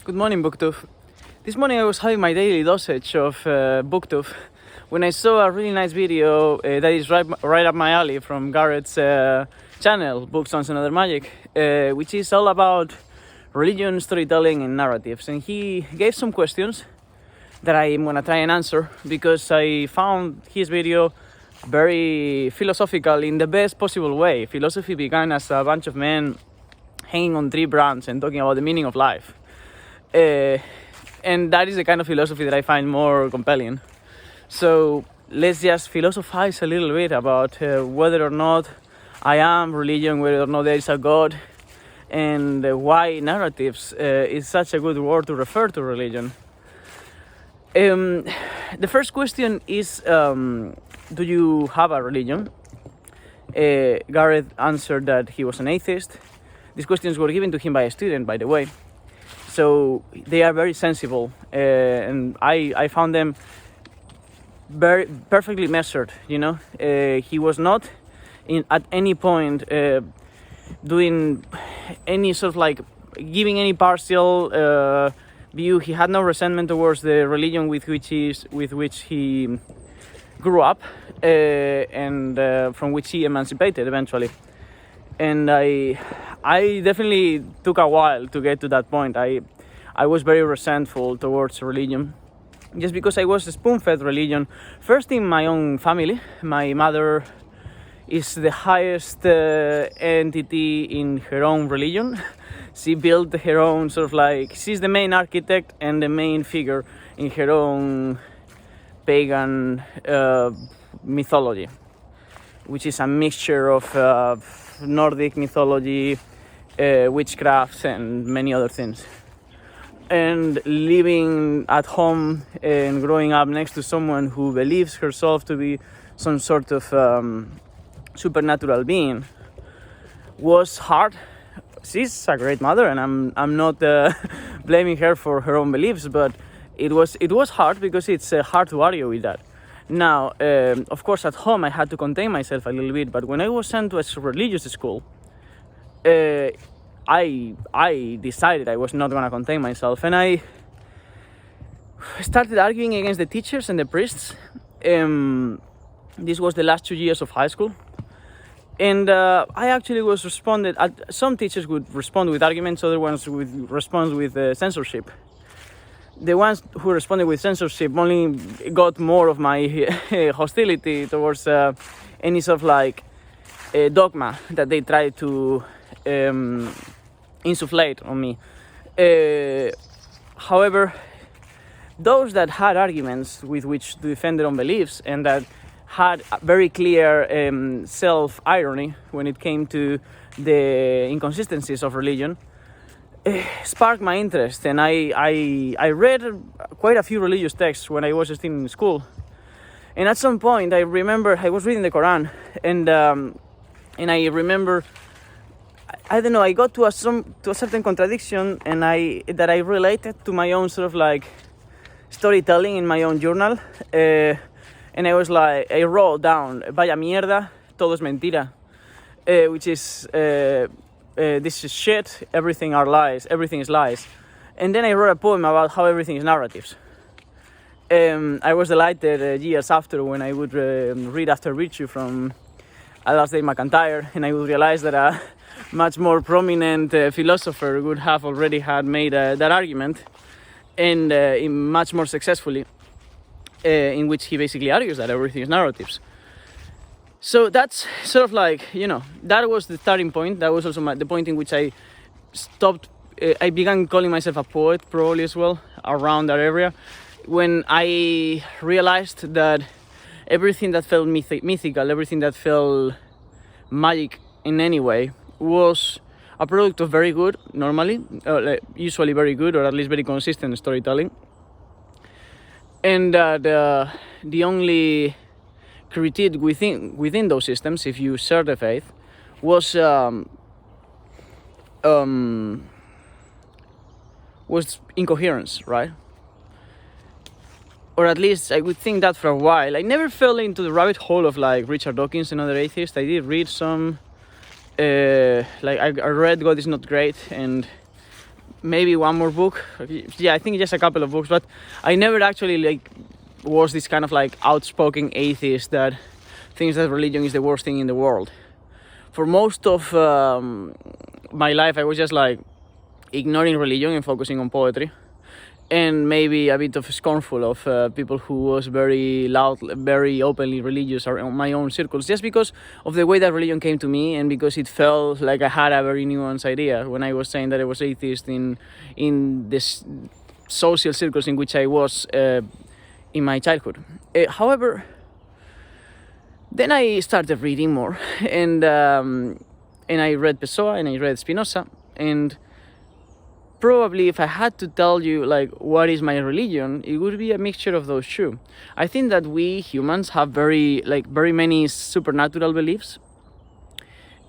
Good morning, Booktube. This morning I was having my daily dosage of Booktube when I saw a really nice video that is right up my alley from Garrett's channel, Books, Songs and Other Magic, which is all about religion, storytelling and narratives. And he gave some questions that I'm gonna try and answer because I found his video very philosophical in the best possible way. Philosophy began as a bunch of men hanging on tree branches and talking about the meaning of life. And that is the kind of philosophy that I find more compelling. So let's just philosophize a little bit about whether or not I am religion, whether or not there is a God, and why narratives is such a good word to refer to religion. The first question is, do you have a religion? Garrett answered that he was an atheist. These questions were given to him by a student, by the way. So they are very sensible, and I found them very perfectly measured. You know, he was not at any point doing any sort of like giving any partial view. He had no resentment towards the religion with which he grew up and from which he emancipated eventually. And I definitely took a while to get to that point. I was very resentful towards religion, just because I was spoon-fed religion. First in my own family, my mother is the highest entity in her own religion. She built her own sort of like, she's the main architect and the main figure in her own pagan mythology, which is a mixture of Nordic mythology, witchcraft and many other things. And living at home and growing up next to someone who believes herself to be some sort of supernatural being was hard. She's a great mother, and I'm not blaming her for her own beliefs, but it was hard because it's hard to argue with that. Now, of course, at home I had to contain myself a little bit, but when I was sent to a religious school, I decided I was not going to contain myself, and I started arguing against the teachers and the priests. This was the last 2 years of high school, and I actually was responded. Some teachers would respond with arguments, other ones would respond with censorship. The ones who responded with censorship only got more of my hostility towards any sort of like dogma that they tried to insufflate on me. However, those that had arguments with which to defend their own beliefs and that had very clear self-irony when it came to the inconsistencies of religion sparked my interest, and I read quite a few religious texts when I was still in school. And at some point, I remember I was reading the Quran, and I remember, I don't know, I got to a certain contradiction, and that I related to my own sort of like storytelling in my own journal, and I was like, I wrote down, vaya mierda, todo es mentira, which is this is shit, everything are lies, everything is lies. And then I wrote a poem about how everything is narratives. I was delighted years after when I would read After Virtue from Alasdair MacIntyre, and I would realize that a much more prominent philosopher would have already had made that argument, and much more successfully, in which he basically argues that everything is narratives. So that's sort of like, you know, that was the starting point. That was also the point in which I stopped. I began calling myself a poet, probably as well, around that area, when I realized that everything that felt mythical, everything that felt magic in any way, was a product of very good, normally, usually very good, or at least very consistent storytelling. And that the only critique within those systems, if you share the faith, was incoherence, right? Or at least I would think that for a while. I never fell into the rabbit hole of like Richard Dawkins and other atheists. I did read some, I read God is Not Great, and maybe one more book. Yeah, I think just a couple of books, but I never actually like was this kind of like outspoken atheist that thinks that religion is the worst thing in the world. For most of my life, I was just like ignoring religion and focusing on poetry, and maybe a bit of scornful of people who was very loud, very openly religious around my own circles, just because of the way that religion came to me, and because it felt like I had a very nuanced idea when I was saying that I was atheist in this social circles in which I was in my childhood. However, then I started reading more, and I read Pessoa and I read Spinoza, and probably if I had to tell you like what is my religion, it would be a mixture of those two. I think that we humans have very many supernatural beliefs.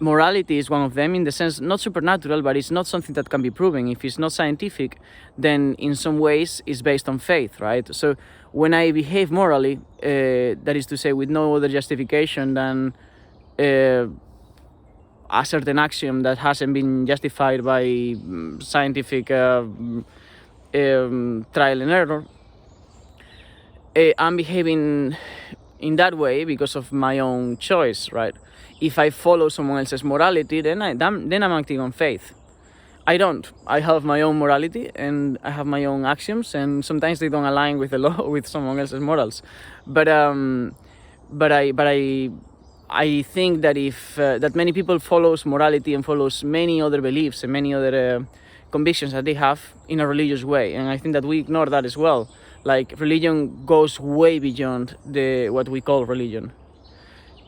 Morality is one of them, in the sense not supernatural, but it's not something that can be proven. If it's not scientific, then in some ways it's based on faith, right? So when I behave morally, that is to say with no other justification than a certain axiom that hasn't been justified by scientific trial and error, I'm behaving in that way because of my own choice, right? If I follow someone else's morality, then I'm acting on faith. I don't. I have my own morality and I have my own axioms, and sometimes they don't align with the law, with someone else's morals. But I think that if that many people follows morality and follows many other beliefs and many other convictions that they have in a religious way, and I think that we ignore that as well. Like religion goes way beyond what we call religion.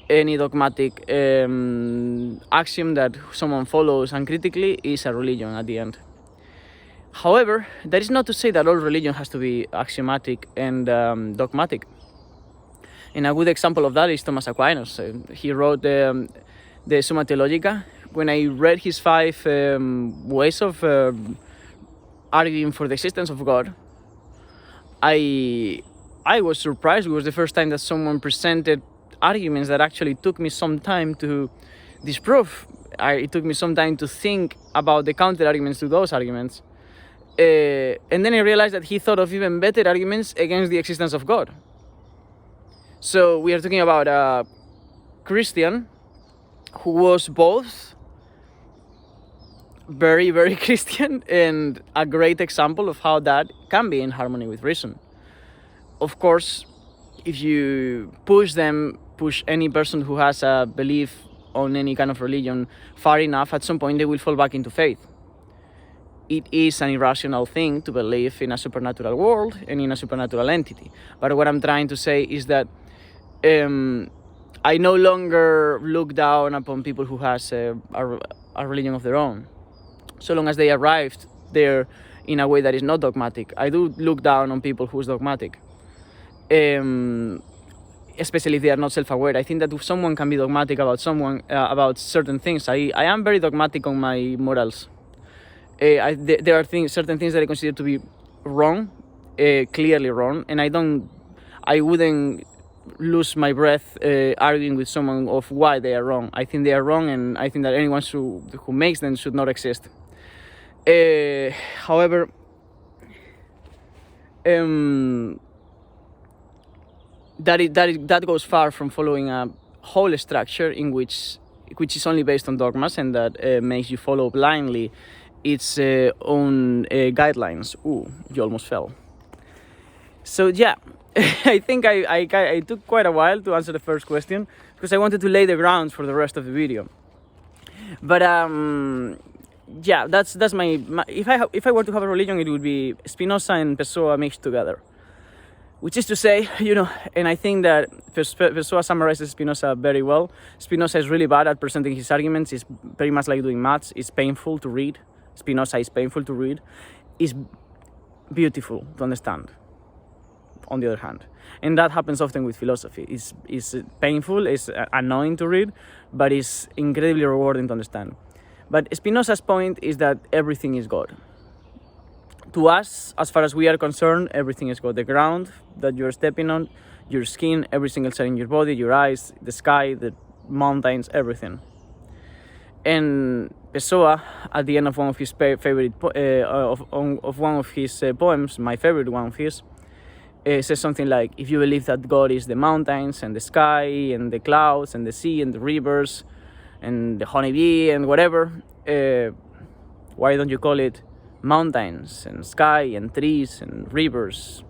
Any dogmatic axiom that someone follows uncritically is a religion at the end. However, that is not to say that all religion has to be axiomatic and dogmatic. And a good example of that is Thomas Aquinas. He wrote the Summa Theologica. When I read his 5 ways of arguing for the existence of God, I was surprised. It was the first time that someone presented arguments that actually took me some time to disprove. It took me some time to think about the counter arguments to those arguments. And then I realized that he thought of even better arguments against the existence of God. So we are talking about a Christian who was both very, very Christian and a great example of how that can be in harmony with reason. Of course, if you push any person who has a belief on any kind of religion far enough, at some point they will fall back into faith. It is an irrational thing to believe in a supernatural world and in a supernatural entity. But what I'm trying to say is that I no longer look down upon people who has a religion of their own, so long as they arrived there in a way that is not dogmatic. I do look down on people who is dogmatic, especially if they are not self-aware. I think that if someone can be dogmatic about about certain things, I am very dogmatic on my morals. There are certain things that I consider to be wrong, clearly wrong, and I wouldn't lose my breath arguing with someone of why they are wrong. I think they are wrong, and I think that anyone who makes them should not exist. However, that goes far from following a whole structure in which is only based on dogmas, and that makes you follow blindly its own guidelines. Ooh, you almost fell. So yeah, I think I took quite a while to answer the first question because I wanted to lay the grounds for the rest of the video. But yeah, that's my if I were to have a religion, it would be Spinoza and Pessoa mixed together. Which is to say, and I think that Pessoa summarizes Spinoza very well. Spinoza is really bad at presenting his arguments. It's very much like doing maths. It's painful to read. Spinoza is painful to read. It's beautiful to understand, on the other hand. And that happens often with philosophy. It's painful, it's annoying to read, but it's incredibly rewarding to understand. But Spinoza's point is that everything is God. To us, as far as we are concerned, everything is God. The ground that you're stepping on, your skin, every single cell in your body, your eyes, the sky, the mountains, everything. And Pessoa, at the end of one of his favorite of one of his poems, my favorite one of his, says something like, if you believe that God is the mountains and the sky and the clouds and the sea and the rivers and the honeybee and whatever, why don't you call it mountains and sky and trees and rivers?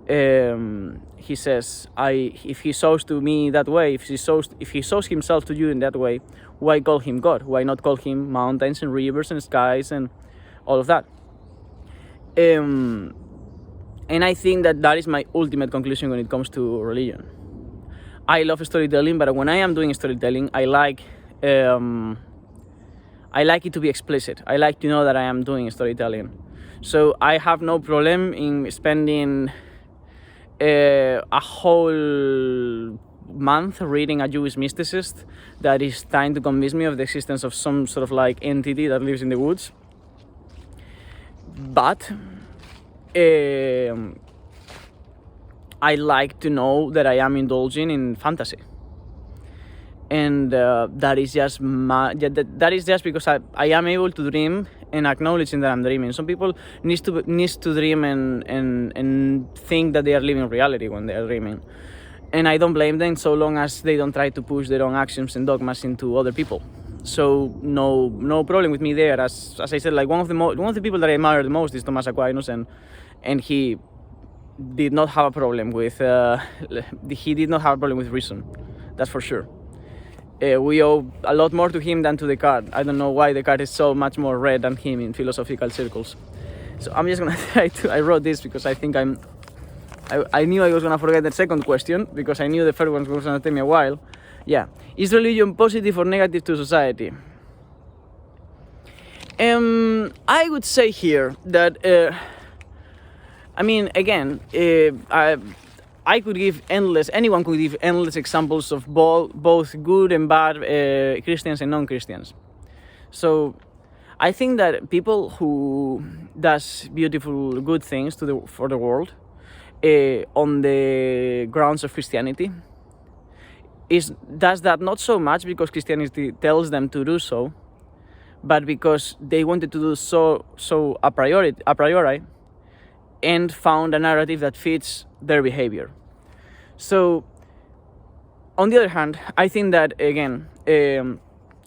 He says, if he shows to me that way, if he shows himself to you in that way, why call him God? Why not call him mountains and rivers and skies and all of that? And I think that is my ultimate conclusion when it comes to religion. I love storytelling, but when I am doing storytelling, I like it to be explicit. I like to know that I am doing storytelling. So I have no problem in spending a whole month reading a Jewish mysticist that is trying to convince me of the existence of some sort of like entity that lives in the woods. But I like to know that I am indulging in fantasy, and that is just because I am able to dream and acknowledging that I'm dreaming. Some people needs to dream and think that they are living reality when they are dreaming, and I don't blame them so long as they don't try to push their own axioms and dogmas into other people. So no problem with me there. As I said, like one of the people that I admire the most is Thomas Aquinas, and he did not have a problem with reason. That's for sure. We owe a lot more to him than to Descartes. I don't know why Descartes is so much more read than him in philosophical circles. So I'm just gonna try to. I wrote this because I think I knew I was gonna forget the second question because I knew the first one was gonna take me a while. Yeah, is religion positive or negative to society? I would say here that I mean, again, anyone could give endless examples of both good and bad Christians and non-Christians. So I think that people who does beautiful, good things for the world on the grounds of Christianity does that not so much because Christianity tells them to do so, but because they wanted to do so a priori, and found a narrative that fits their behavior. So, on the other hand, I think that, again,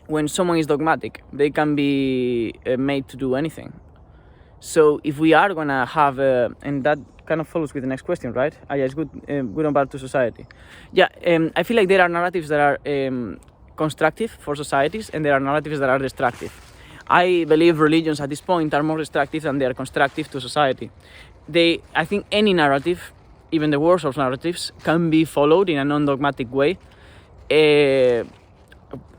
when someone is dogmatic, they can be made to do anything. So, if we are going to have, and that kind of follows with the next question, right? Yeah, it's good and bad to society. Yeah, I feel like there are narratives that are constructive for societies, and there are narratives that are destructive. I believe religions at this point are more destructive than they are constructive to society. I think any narrative, even the worst of narratives, can be followed in a non-dogmatic way.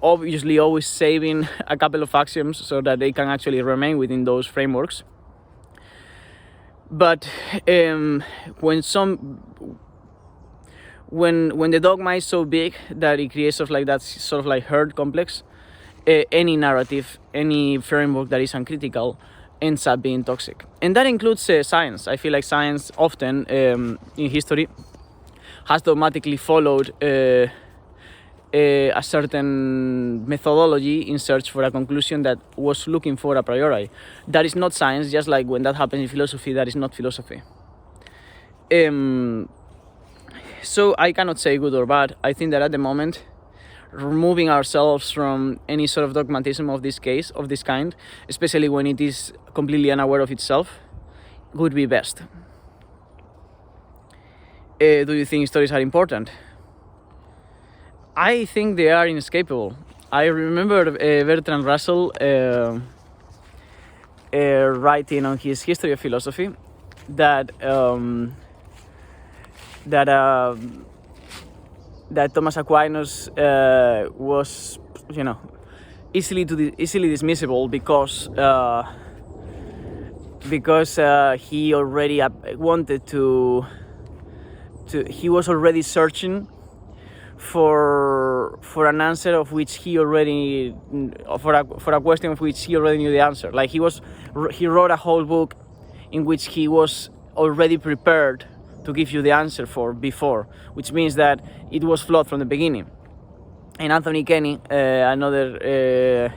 Obviously, always saving a couple of axioms so that they can actually remain within those frameworks. But when the dogma is so big that it creates sort of like herd complex, any narrative, any framework that is uncritical ends up being toxic. And that includes science. I feel like science often in history has dogmatically followed a certain methodology in search for a conclusion that was looking for a priori. That is not science, just like when that happens in philosophy, that is not philosophy. So I cannot say good or bad. I think that at the moment, removing ourselves from any sort of dogmatism of this kind, especially when it is completely unaware of itself, would be best. Do you think stories are important? I think they are inescapable. I remember Bertrand Russell writing on his History of Philosophy that Thomas Aquinas was, easily dismissible because he already wanted to. He was already searching for an answer of which he already for a question of which he already knew the answer. Like he wrote a whole book in which he was already prepared to give you the answer before, which means that it was flawed from the beginning. And Anthony Kenny, another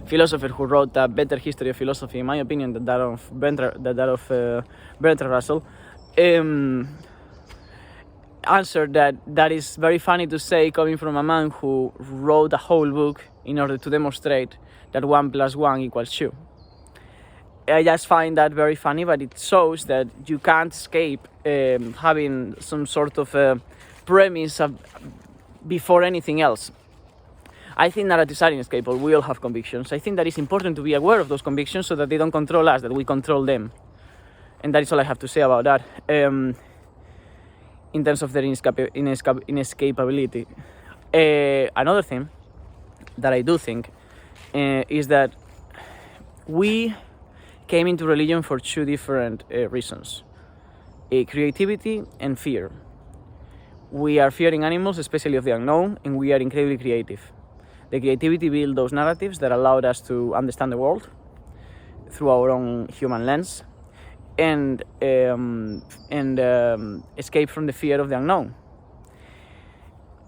philosopher who wrote a better history of philosophy, in my opinion, than that of Bertrand Russell, answered that is very funny to say, coming from a man who wrote a whole book in order to demonstrate that 1 + 1 = 2. I just find that very funny, but it shows that you can't escape having some sort of premise before anything else. I think narratives are inescapable. We all have convictions. I think that it's important to be aware of those convictions so that they don't control us, that we control them. And that is all I have to say about that. In terms of their inescapability. Another thing that I do think is that we came into religion for two different reasons: creativity and fear. We are fearing animals, especially of the unknown, and we are incredibly creative. The creativity built those narratives that allowed us to understand the world through our own human lens, and escape from the fear of the unknown.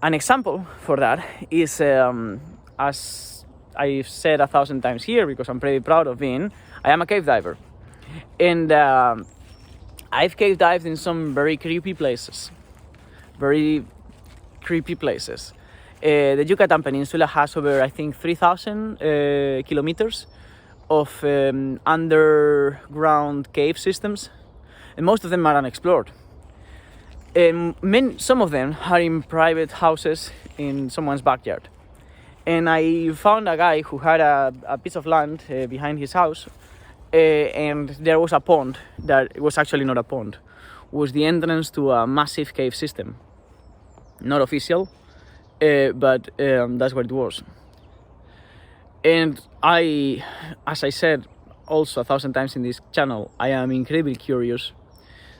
An example for that is, as I've said 1,000 times here, because I'm pretty proud of being, I am a cave diver. And I've cave dived in some very creepy places. The Yucatan Peninsula has over, I think, 3,000 kilometers of underground cave systems, and most of them are unexplored. Some of them are in private houses in someone's backyard. And I found a guy who had a piece of land behind his house, and there was a pond that was actually not a pond. It was the entrance to a massive cave system. Not official, but that's what it was. And as I said also 1,000 times in this channel, I am incredibly curious.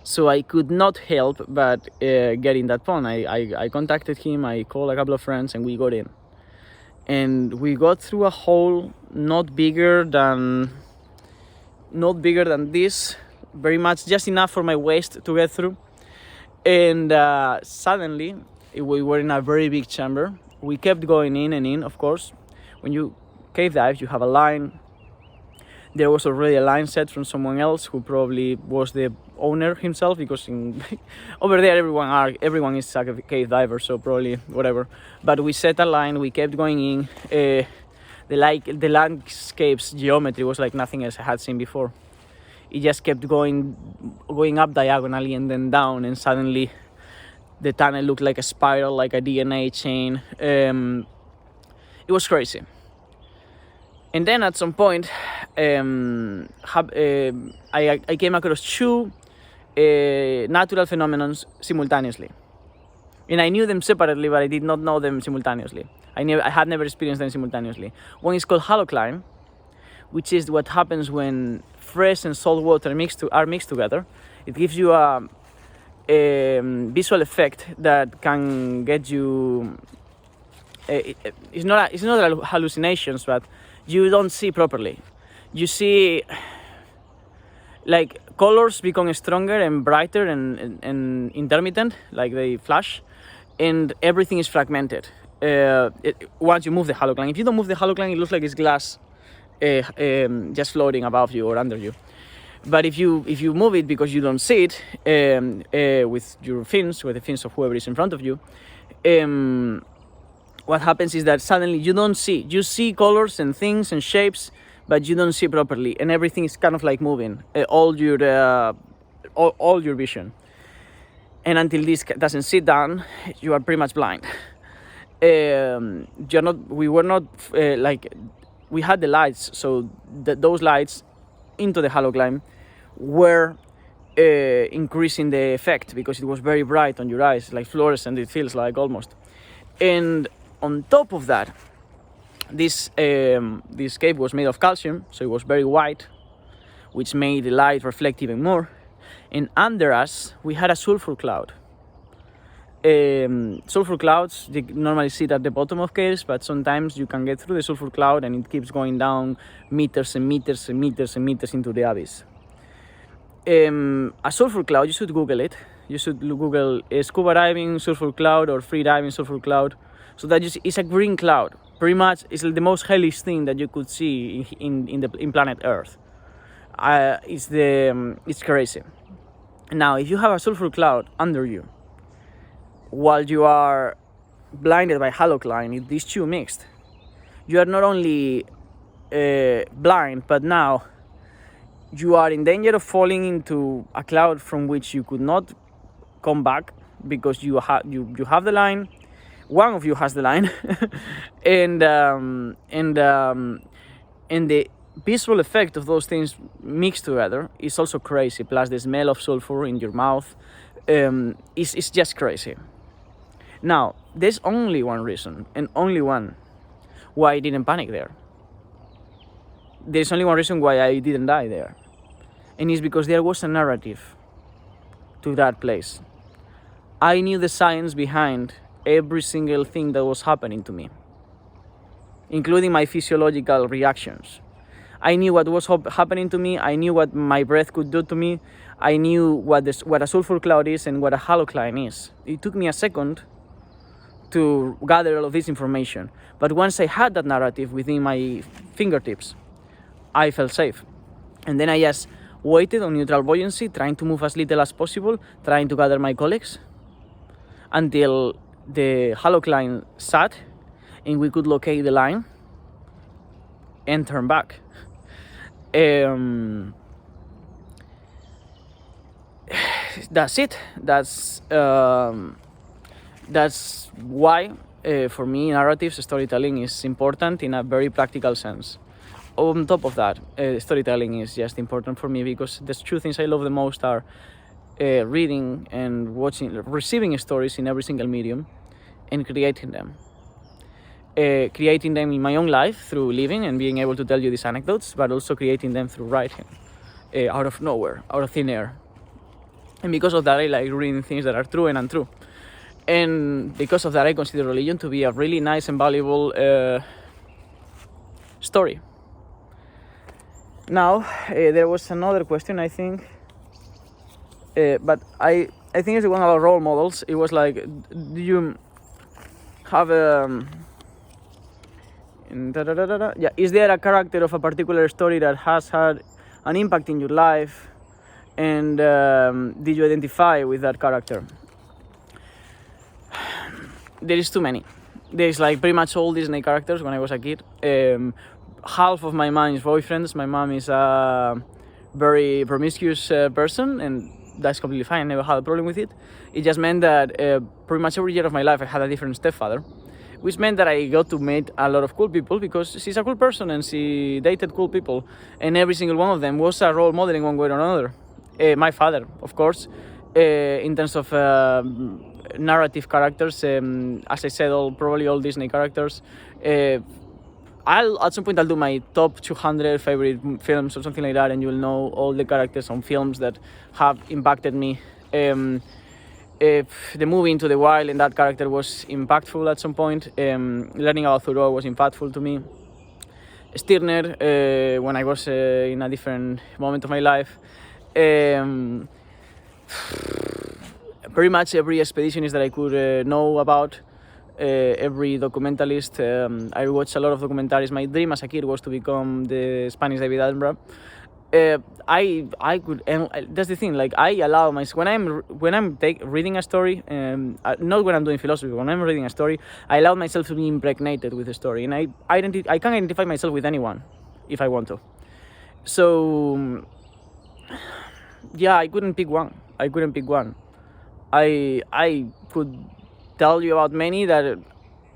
So I could not help but get in that pond. I contacted him, I called a couple of friends, and we got in. And we got through a hole not bigger than this, very much just enough for my waist to get through. And suddenly, we were in a very big chamber. We kept going in and in, of course. When you cave dive, you have a line. There was already a line set from someone else who probably was the owner himself, because over there everyone is a cave diver, so probably whatever. But we set a line, we kept going in. The landscape's geometry was like nothing else I had seen before. It just kept going up diagonally and then down, and suddenly the tunnel looked like a spiral, like a DNA chain. It was crazy. And then at some point, I came across two natural phenomena simultaneously. And I knew them separately, but I did not know them simultaneously. I had never experienced them simultaneously. One is called halocline, which is what happens when fresh and salt water are mixed together. It gives you a visual effect that can get you. It's not hallucinations, but you don't see properly. You see, like, colors become stronger and brighter and intermittent, like they flash, and everything is fragmented. Once you move the halocline, if you don't move the halocline, it looks like it's glass just floating above you or under you. But if you move it because you don't see it with your fins, with the fins of whoever is in front of you, what happens is that suddenly you see colors and things and shapes, but you don't see properly, and everything is kind of like moving, all your vision. And until this doesn't sit down, you are pretty much blind. We had the lights, so those lights into the halocline were increasing the effect, because it was very bright on your eyes, like fluorescent, it feels like almost. And on top of that, this cave was made of calcium, so it was very white, which made the light reflect even more. And under us, we had a sulfur cloud. Sulfur clouds, they normally sit at the bottom of caves, but sometimes you can get through the sulfur cloud and it keeps going down meters and meters and meters and meters into the abyss. A sulfur cloud, you should Google it. You should Google scuba diving sulfur cloud or free diving sulfur cloud. So that is a green cloud. Pretty much, it's the most hellish thing that you could see in planet Earth. It's crazy. Now, if you have a sulfur cloud under you, while you are blinded by halocline, if these two mixed, you are not only blind, but now you are in danger of falling into a cloud from which you could not come back, because you have the line. One of you has the line, and the visual effect of those things mixed together is also crazy. Plus the smell of sulfur in your mouth is just crazy. Now, there's only one reason, and only one, why I didn't panic there. There's only one reason why I didn't die there, and it's because there was a narrative to that place. I knew the science behind every single thing that was happening to me, including my physiological reactions. I knew what was happening to me. I knew what my breath could do to me. I knew what a sulfur cloud is and what a halocline is. It took me a second to gather all of this information, but once I had that narrative within my fingertips, I felt safe. And then I just waited on neutral buoyancy, trying to move as little as possible, trying to gather my colleagues, until the halocline sat and we could locate the line and turn back. That's it. That's why for me narratives, storytelling is important in a very practical sense. On top of that, storytelling is just important for me because the two things I love the most are reading and receiving stories in every single medium, and creating them. Creating them in my own life through living and being able to tell you these anecdotes, but also creating them through writing, out of nowhere, out of thin air. And because of that, I like reading things that are true and untrue. And because of that, I consider religion to be a really nice and valuable story. Now, there was another question, I think, but I think it's the one about role models. It was like, do you have is there a character of a particular story that has had an impact in your life, and did you identify with that character? There is too many. There's like pretty much all Disney characters when I was a kid. Half of my mom's boyfriends. My mom is a very promiscuous person, and that's completely fine. I never had a problem with it. It just meant that pretty much every year of my life I had a different stepfather, which meant that I got to meet a lot of cool people because she's a cool person and she dated cool people, and every single one of them was a role model in one way or another. My father, of course, in terms of narrative characters, as I said, probably all Disney characters. At some point I'll do my top 200 favorite films or something like that, and you'll know all the characters on films that have impacted me. The movie Into the Wild, and that character was impactful at some point. Learning about Thoreau was impactful to me. Stirner, when I was in a different moment of my life. Pretty much every expeditionist that I could know about. Every documentalist. I watched a lot of documentaries. My dream as a kid was to become the Spanish David Attenborough. I could, and that's the thing. Like, I allow myself when I'm reading a story, not when I'm doing philosophy. When I'm reading a story, I allow myself to be impregnated with the story, and I can identify myself with anyone if I want to. So yeah, I couldn't pick one. I could tell you about many that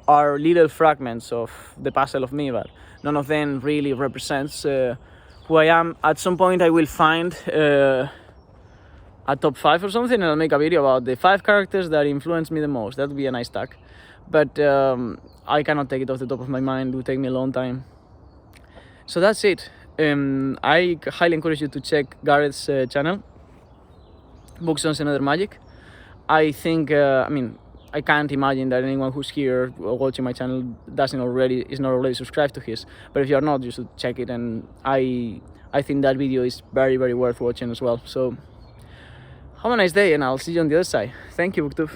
are little fragments of the puzzle of me, but none of them really represents who I am. At some point I will find a top 5 or something, and I'll make a video about the 5 characters that influenced me the most. That would be a nice tag, but I cannot take it off the top of my mind. It would take me a long time. So that's it. I highly encourage you to check Gareth's channel, Books, Songs and Other Magic. I think, I can't imagine that anyone who's here watching my channel is not already subscribed to his. But if you're not, you should check it. And I think that video is very, very worth watching as well. So have a nice day, and I'll see you on the other side. Thank you, BookTube.